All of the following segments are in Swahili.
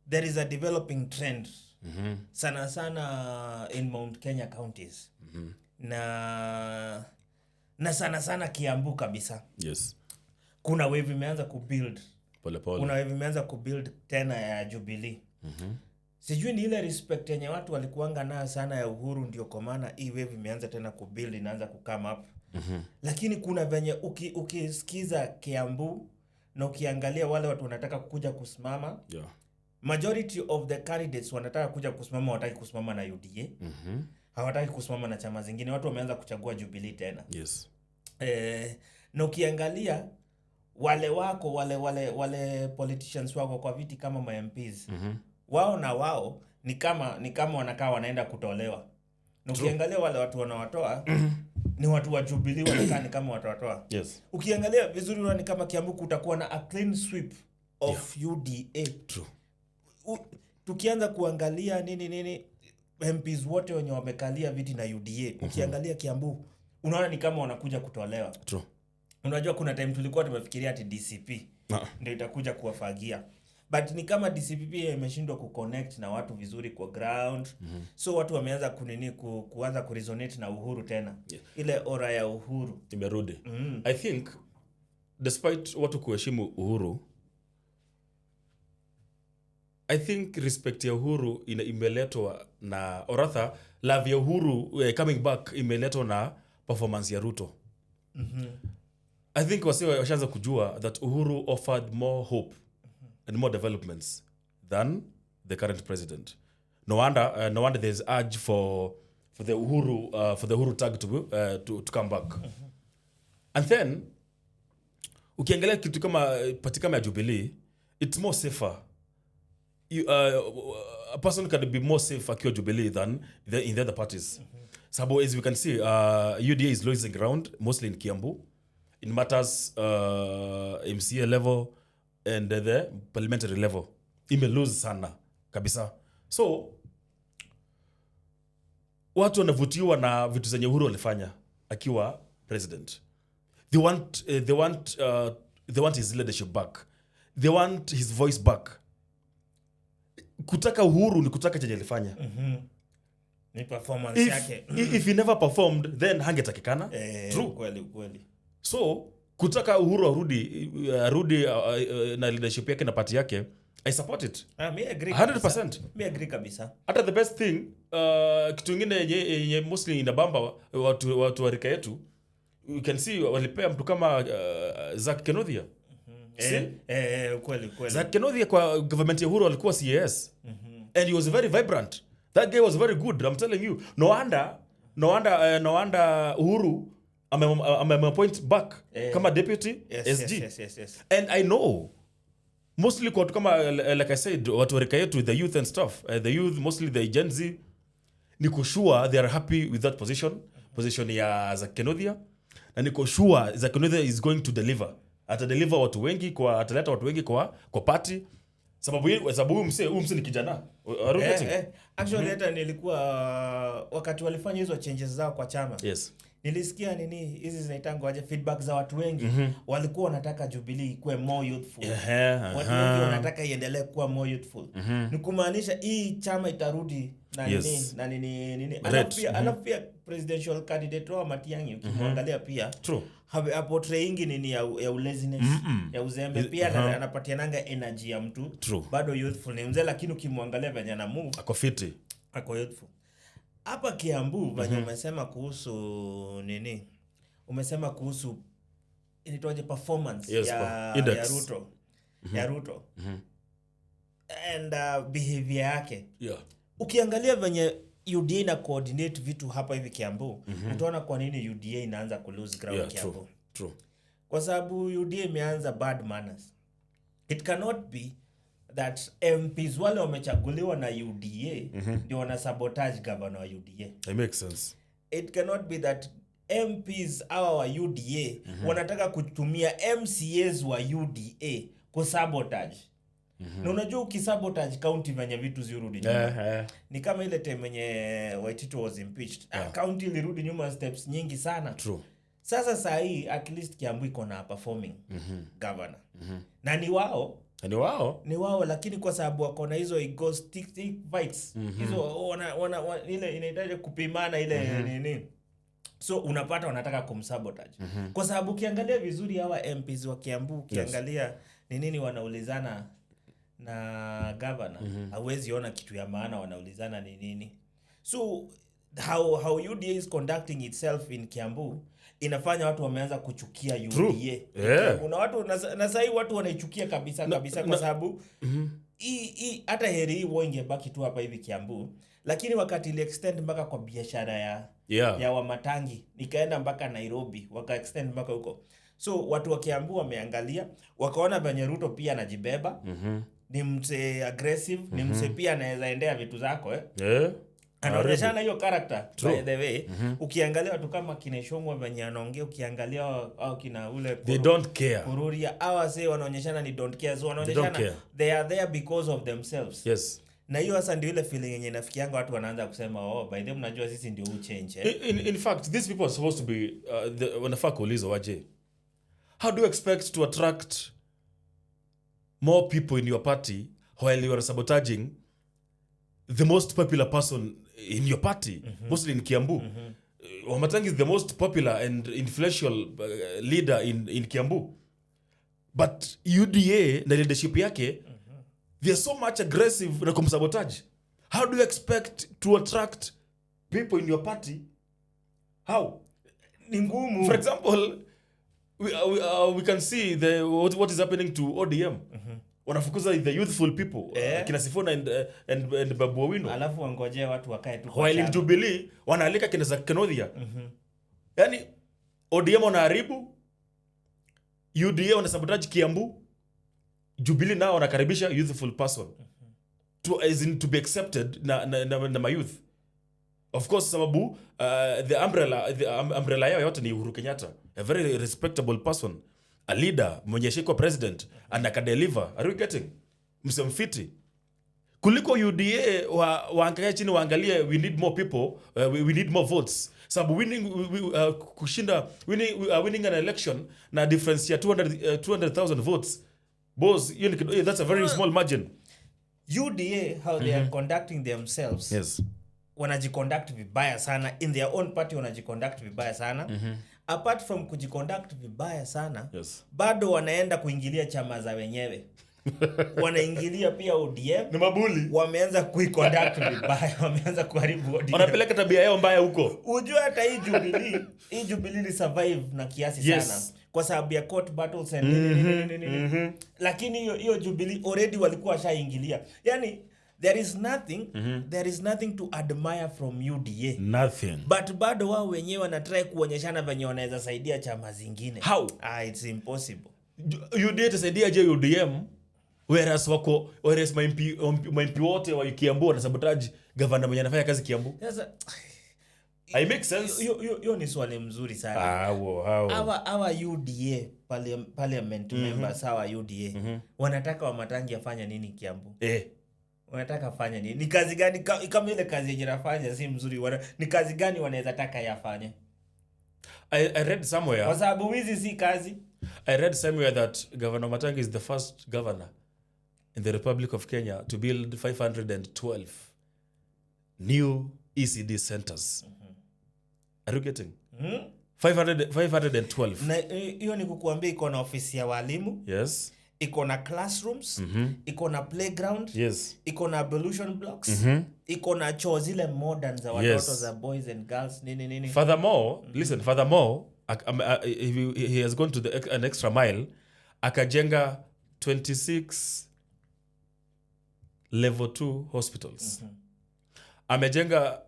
There is a developing trend sana sana in Mount Kenya counties na sana Kiambu kabisa. Yes. Kuna wave imeanza kubuild. Pole. Kuna wave imeanza kubuild tena ya Jubilee. Sijui ni ile respect yenye watu walikuanga nayo sana ya Uhuru ndio kwa maana hii wave imeanza tena kubuild, inaanza kukama up. Lakini kuna venye ukisikiza Kiambu na ukiangalia wale watu wanataka kuja kusimama. Yeah. Majority of the candidates wanataka kuja kusimama, wataki kusimama na UDA. Hawataki kusimama na chama zingine. Watu wameanza kuchagua Jubilee tena. Yes. Na ukiangalia wale politicians wako kwa viti kama ma MPs. Wao ni kama wanakaa wanaenda kutolewa. Na ukiangalia wale watu wanawatoa ni watu wa Jubilee wanakaa ni kama watawatoa. Yes. Ukiangalia vizuri unaona ni kama Kiambu kutakuwa na a clean sweep of UDA. True. Tukianza kuangalia nini MPs wote wenye wamekalia viti na UDA, ukiangalia Kiambu unaona ni kama wanakuja kutolewa. True. Unajua kuna time tulikuwa tumefikiria ati DCP ndio itakuja kuwafagia. But ni kama DCP imeshindwa kuconnect na watu vizuri kwa ground. So watu wameanza kuanza kuresonate na Uhuru tena. Yeah. Ile ora ya Uhuru imerudi. I think despite watu kuheshimu Uhuru, I think respect ya Uhuru imeletwa na Oratha, love ya Uhuru coming back imeletwa na performance ya Ruto. I think washaanza kujua that Uhuru offered more hope and more developments than the current president. No wonder there's urge for the Uhuru tag to come back. And then ukiangalia kitu kama party kama ya Jubilee, it's more safer. A person can be more safe akiwa Jubilee than in the other parties. So as we can see, UDA is losing ground mostly in Kiambu in matters MCA level and the parliamentary level. Ime lose sana kabisa. So watu wanavutiwa na vitu zenye Uhuru alifanya akiwa president. They want his leadership back. They want his voice back. Kutaka Uhuru ni kutaka chenye alifanya. Ni performance yake. If he never performed, then hangetakikana. True. Kweli. So kutaka Uhuru arudi na leadership yake na party yake, I support it. Me agree 100%. Me agree kabisa. Hata the best thing, kitu ingine yenye mostly inabamba watu wa rika yetu, you can see walipea mtu kama Zack Kenothia. Kweli. Zack Kenothia kwa government ya Uhuru alikuwa CAS. And he was very vibrant. That guy was very good, I'm telling you. No wonder Uhuru appoint back kama deputy SG. Yes. And I know mostly kwa watu kama like I said watu wa rika yetu, the youth and stuff, the youth mostly the Gen Z, niko sure they are happy with that position ya Zack Kenothia, na niko sure Zack Kenothia is going to deliver. Atadeliver watu wengi ataleta watu wengi kwa party, sababu huyu mse ni kijana. Actually hata nilikuwa wakati walifanya hizo changes zao kwa chama. Yes. Nilisikia hizi zinaitangwa aje, feedback za watu wengi. Walikuwa wanataka Jubilee ikuwe more youthful. Watu wengi wanataka iendelee kuwa more youthful. Ni kumaanisha hii chama itarudi na nini. Alafu pia presidential candidate wa Matiang'i ukimwangalia pia. True. Portraying nini ya laziness, ya uzembe, pia anapatiananga energy ya mtu. True. Bado youthful ni mzee, lakini ukimwangalia venye ana move ako fiti, ako youthful. Hapa Kiambu venye umesema kuhusu nini? Umesema kuhusu inaitwaje performance ya Ruto. Ya Ruto. And behavior yake. Yeah. Ukiangalia venye UDA na coordinate vitu hapa hivi Kiambu, utaona kwa nini UDA inaanza ku lose ground Kiambu. True. Kwa sababu UDA imeanza bad manners. It cannot be that MPs wale wamechaguliwa na UDA ndio wana sabotage governor wa UDA. It makes sense. It cannot be that MPs hawa wa UDA wanataka kutumia MCAs wa UDA kusabotage. Na unajua ukisabotage county venye vitu zirudi nyuma. Ni kama ile time venye Waititu was impeached. County ilirudi nyuma steps nyingi sana. True. Sasa saa hii at least Kiambu iko na performing governor. na ni wao ni wao, lakini kwa sababu wako na hizo egoistic fights hizo ile inahitaji kupimana ile nini, so unapata wanataka kumsabotage kwa sababu ukiangalia vizuri hawa MPs wa Kiambu ukiangalia ni nini wanaulizana na governor, hauwezi ona kitu ya maana wanaulizana ni nini. So how UDA is conducting itself in Kiambu inafanya watu wameanza kuchukia UDA. Kuna watu na sasa watu wanaichukia kabisa kwa sababu hii hata heri hii wonge baki tu hapa hivi Kiambu, lakini wakati ile extend mpaka kwa biashara ya Wamatangi nikaenda mpaka Nairobi, waka extend mpaka huko. So watu wa Kiambu wameangalia wakaona venye Ruto pia anajibeba, ni mse aggressive, ni mse pia anaweza endea vitu zako anaonyeshana hiyo character. By the way, ukiangalia watu kama Kineshongwa venye anaongea, ukiangalia au kina ule they don't care Kururia hawa say wanaonyeshana ni don't care, so wanaonyeshana they are there because of themselves. Yes. Na hiyo sasa ndio ile feeling yenye nafikianga watu wanaanza kusema by the way mnajua sisi ndio change in fact these people are supposed to be wanafaa kuulizwa waje, how do you expect to attract more people in your party while you are sabotaging the most popular person in your party, mostly in Kiambu? Wamatangi is the most popular and influential leader in Kiambu, but UDA na leadership yake they are so much aggressive na kumsabotage. How do you expect to attract people in your party? How? Ni ngumu. For example, we can see what is happening to ODM. Wanafukuza the youthful people, kina Sifuna and Babu Owino. Alafu wangoje watu wakae tu. While in Jubilee wanaalika kina za Kenodia. Yani ODM wanaharibu, UDA wanasabotage Kiambu, Jubilee nao wanakaribisha youthful person to be accepted na my youth. Of course sababu the umbrella yao yote ni Uhuru Kenyatta, a very respectable person, a leader, mwenye shikwa president, and akadeliver. Are we getting? Msemfiti. Kuliko UDA waangalia chini waangalie we need more people, we need more votes. Sababu winning an election na difference ya 200,000 votes. Boss, that's a very small margin. UDA, how they are conducting themselves. Yes. Wanajiconduct vibaya sana. In their own party wanajiconduct vibaya sana. Apart from kujiconduct vibaya sana, bado wanaenda kuingilia chama za wenyewe. Wanaingilia pia ODM. Ni mabuli. Wameanza kuiconduct vibaya, wameanza kuharibu ODM. Wanapeleka tabia yao mbaya huko. Unajua hata hii Jubilee survive na kiasi sana. Kwa sababu ya court battles and lakini hiyo Jubilee already walikuwa washaingilia. Yani there is nothing to admire from UDA. Nothing. But bado wao wenyewe wanatry kuonyeshana venye wanaweza saidia chama zingine. How? It's impossible. UDA tasaidia je UDM whereas my MP wote wa Kiambu na sabotage governor mwenye anafanya kazi Kiambu. Sasa I make sense. Yo ni swali mzuri sana. Hawa UDA parliament members hawa UDA wanataka Wamatangi afanye nini Kiambu? Wanataka afanye nini? Ni kazi gani kama ile kazi yenye anafanya si mzuri? Ni kazi gani wanaweza taka yafanye? I read somewhere. Kwa sababu hizi si kazi. I read somewhere that Governor Matangi is the first governor in the Republic of Kenya to build 512 new ECD centers. Are you getting? 512. Na hiyo ni kukuambia iko na ofisi ya walimu. Yes. Iko na classrooms, iko na playground, yes, iko na ablution blocks, iko na choo zile modern za watoto za boys and girls nini. Furthermore, listen, he has gone to an extra mile, akajenga 26 level 2 hospitals. Amejenga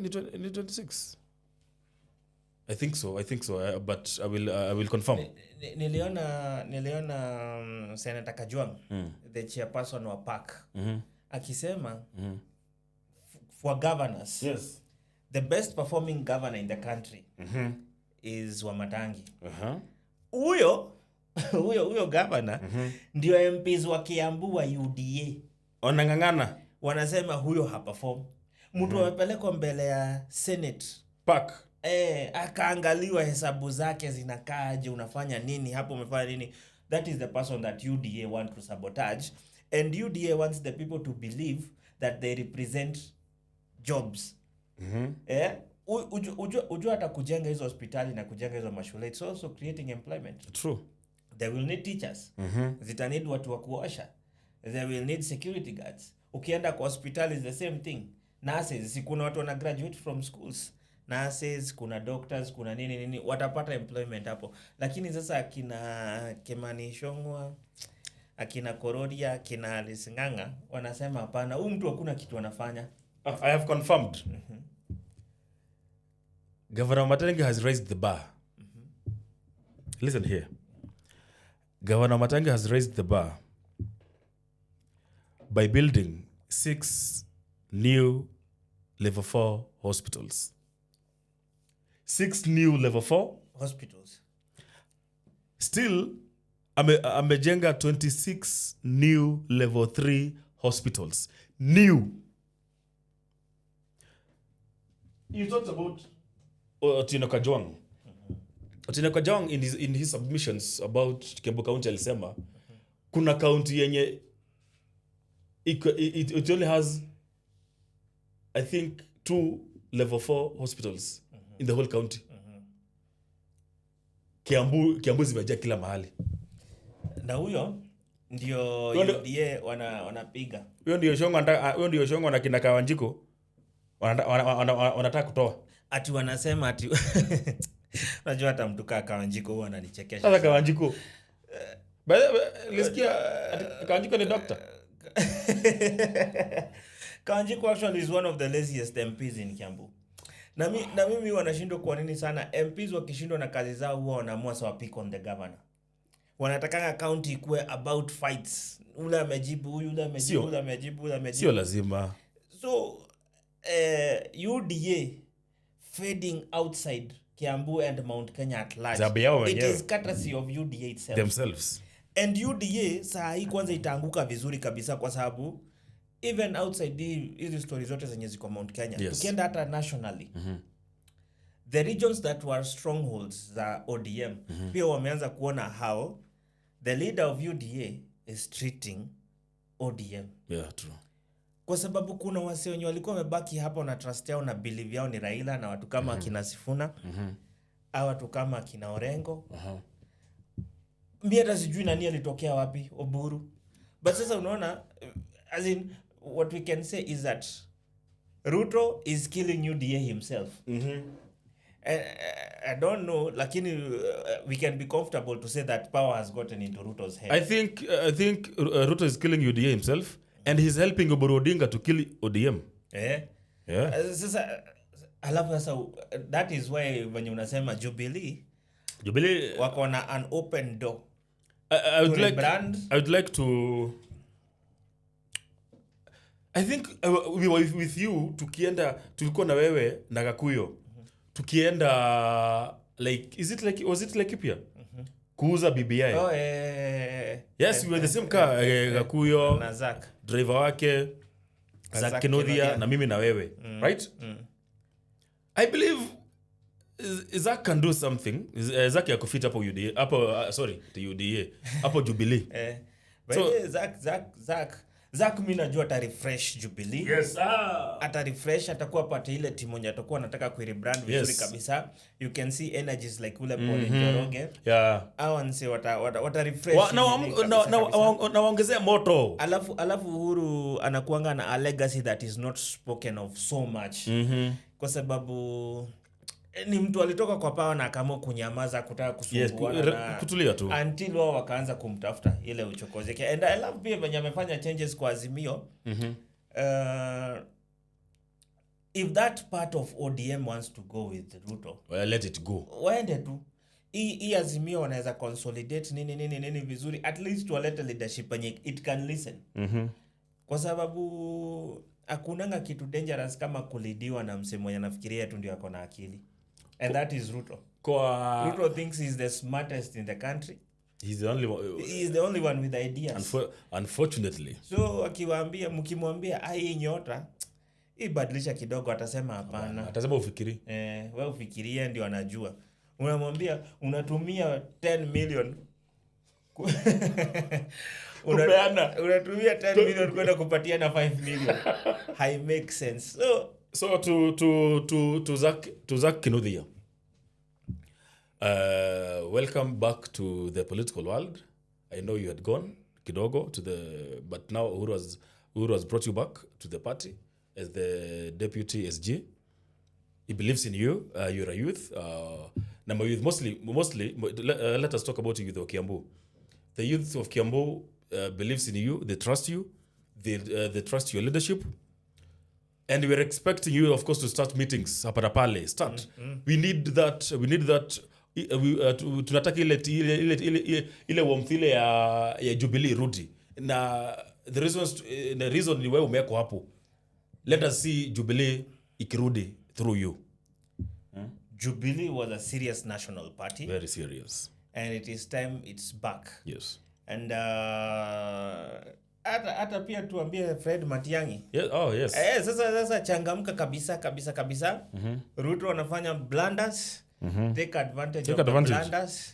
ni 26. I think so, but I will confirm. Niliona Senator Kajwang, the chairperson wa PAC, akisema for governors, yes, the best performing governor in the country is Wamatangi. Huyo governor ndio MPs wa Kiambu wa UDA wanangangana, wanasema huyo haperform. Mtu amepelekwa mbele ya Senate PAC, akaangaliwa hesabu zake zinakaaje, unafanya nini hapo, umefanya nini, that is the person that UDA want to sabotage, and UDA wants the people to believe that they represent jobs. Ujua hata kujenga hizo hospitali na kujenga hizo mashule, it's also creating employment. True. They will need teachers. Zita need watu wa kuosha. They will need security guards. Ukienda kwa hospitali is the same thing. Nurses, si kuna watu wana graduate from schools. Nurses, kuna doctors, kuna nini watapata employment hapo. Lakini sasa akina Kimani Ichung'wah, akina Kororia, akina Alice Ng'ang'a wanasema hapana, huyu mtu hakuna kitu anafanya. I have confirmed. Governor Matangi has raised the bar. Listen here. Governor Matangi has raised the bar by building 6 new level 4 hospitals. 6 new level 4 hospitals. Still, amejenga 26 new level 3 hospitals. New. You talked about Otieno Kajwang. Otieno Kajwang in his submissions about Kiambu County alisema kuna county yenye it only has, I think, 2 level 4 hospitals in the whole county. Kiambu zimejaa kila mahali. Na huyo ndio UDA wanapiga. Huyo ndio Shongo na kina Kawanjiko wanataka kutoa. Ati wanasema ati unajua hata mtu kama Kawanjiko huwa ananichekesha. Sasa Kawanjiko lisikia Kawanjiko ni doctor. Kawanjiko actually is one of the laziest MPs in Kiambu. Na mimi wanashindwa kwa nini sana. MPs wakishindwa na kazi zao huwa wanaamua sawa pick on the governor. Wanatakanga county ikuwe about fights. Ule amejibu huyu, ule amejibu, ule amejibu, ule amejibu. Sio lazima. So UDA fading outside Kiambu and Mount Kenya at large. It is courtesy of UDA itself. Themselves. And UDA saa hii kwanza itaanguka vizuri kabisa kwa sababu even outside hizi stories zote zenye ziko Mount Kenya. Yes. Tukienda hata nationally. The regions that were strongholds za ODM pia wameanza kuona how the leader of UDA is treating ODM. Yeah, true. Kwa sababu kuna wase wenye walikuwa wamebaki hapo na trust yao na believe yao ni Raila na watu kama akina Sifuna au watu kama akina Orengo. Mimi hata sijui nani alitokea wapi, Oburu. But sasa unaona, as in what we can say is that Ruto is killing UDA himself. I don't know, lakini we can be comfortable to say that power has gotten into Ruto's head. I think Ruto is killing UDA himself and he's helping Oburu Odinga to kill ODM. Yeah. Sasa alafu sasa that is why when unasema Jubilee wako na an open door. I would like to I think we were with you tulikuwa na wewe na Gakuyo. Tukienda was it Laikipia? Kuuza BBI. Yes, we were the same car. Gakuyo na Zak. Driver wake Zak Kinodia na mimi na wewe. Right? I believe Zak can do something. Zak yako fit hapo UDA. The UDA. Hapo Jubilee. So Zak mimi najua ata refresh Jubilee. Yes. Ata refresh, atakuwa pata ile timu moja atakuwa anataka kurebrand vizuri kabisa. You can see energies like ule Paul Njoroge. Yeah. Awanse wata refresh. Na waongezea moto. Alafu Uhuru anakuanga na a legacy that is not spoken of so much. Kwa sababu ni mtu alitoka kwa power na akaamua kunyamaza, kutaka kusumbuana kutulia tu until wao wakaanza kumtafuta ile uchokozi yake. And I love pia venye amefanya changes kwa Azimio. If that part of ODM wants to go with Ruto, well, let it go. Waende tu. Hii Azimio wanaweza consolidate nini vizuri, at least walete leadership yenye it can listen. Kwa sababu hakunanga kitu dangerous kama kulidiwa na msemo mwenye anafikiria tu ndio ako na akili. And that is Ruto. Ruto thinks he's the smartest in the country. He's the only one. He is the only one with ideas. Unfortunately. So mkimwambia hii nyota ibadilisha kidogo, atasema hapana. Atasema ufikiri. Wewe ufikirie ndio anajua. Unamwambia unatumia 10 million unatumia 10 million kwenda kupatia na 5 million. Hai make sense. So to Zach Kinuthia. Welcome back to the political world. I know you had gone kidogo but now Uhuru has brought you back to the party as the deputy SG. He believes in you. You're a youth. Number youth mostly. Let us talk about the youth of Kiambu. The youth of Kiambu believes in you. They trust you. They trust your leadership. And we're expecting you, of course, to start meetings. Aparapale, start. We need that. Tunataka ile warmth ile ya Jubilee rudi. Na the reason ni wewe umeko hapo. Let us see Jubilee ikirudi through you. Jubilee was a serious national party. Very serious. And it is time it's back. Yes. And hata pia tuambie Fred Matiang'i. Yes. Oh, yes. Sasa changamka kabisa. Ruto wanafanya blunders. Take advantage of the blunders.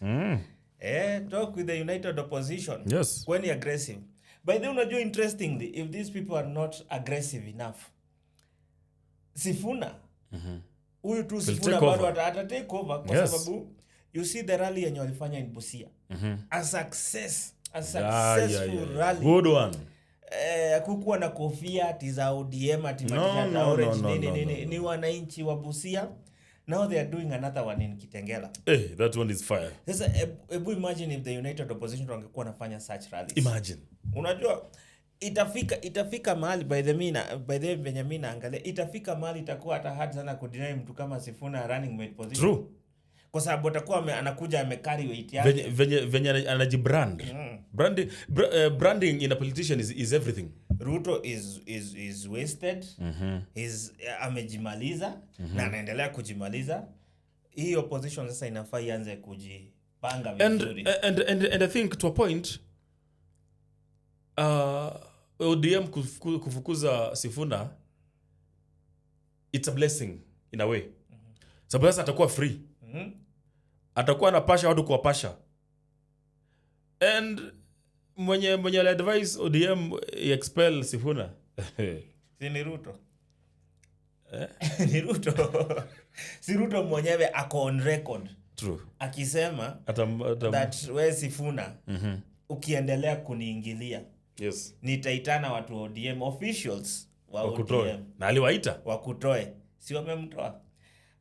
Talk with the united opposition. Yes. When you're aggressive. By the way, unajua interestingly, if these people are not aggressive enough, Sifuna, huyu tu Sifuna bado ata take over kwa sababu you see the rally yenye walifanya in Busia. A successful rally. Good one. Kukuwa na kofia ati za ODM ati na orange ni wananchi wa Busia. Now they are doing another one in Kitengela. That one is fire. Sasa ebu imagine if the united opposition wangekuwa nafanya such rallies. Imagine. Unajua itafika mahali by the venye mimi naangalia itafika mahali itakuwa hata hard sana kudeny mtu kama Sifuna running mate position. True. Kwa sababu atakuwa anakuja amecarry weight yake. Venye anajibrand. Branding in a politician is everything. Ruto is wasted. Amejimaliza na anaendelea kujimaliza. Hii opposition sasa inafaa ianze kujipanga vizuri. And I think to a point ODM kufukuza Sifuna, it's a blessing in a way. Sababu sasa atakuwa free. Atakuwa anapasha watu kuwapasha. And mwenye advice ODM expel Sifuna. Ni Ruto. Ni Ruto. Si Ruto mwenyewe ako on record. True. Akisema that we Sifuna ukiendelea kuniingilia. Yes. Nitaitana watu ODM officials wa ODM. Na aliwaita wakutoe. Si wamemtoa.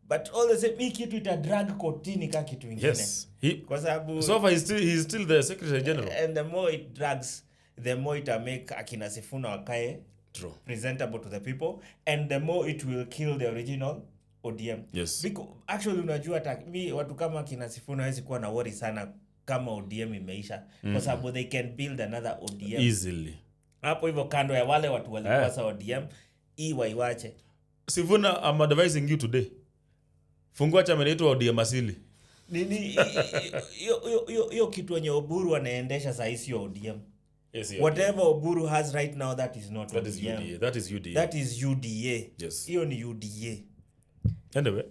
But all the same hii kitu ita drag kotini kama kitu kingine. Yes. Kwa sababu so far he's still the Secretary General. And the more it drags, the more it make akina Sifuna wakae true presentable to the people, and the more it will kill the original ODM. Yes. Because actually unajua watu kama akina Sifuna hawezi kuwa na worry sana kama ODM imeisha kwa sababu they can build another ODM easily. Hapo hivyo kando ya wale watu walikosa ODM waiwache. Sifuna, I'm advising you today. Fungua chama letu ODM asili. Nini hiyo kitu yenye Oburu anaendesha saa hii ODM. Yes, whatever Oburu has right now, that is not that ODM. Is UDA. That is UDA. Yes. Hiyo ni UDA. Anyway,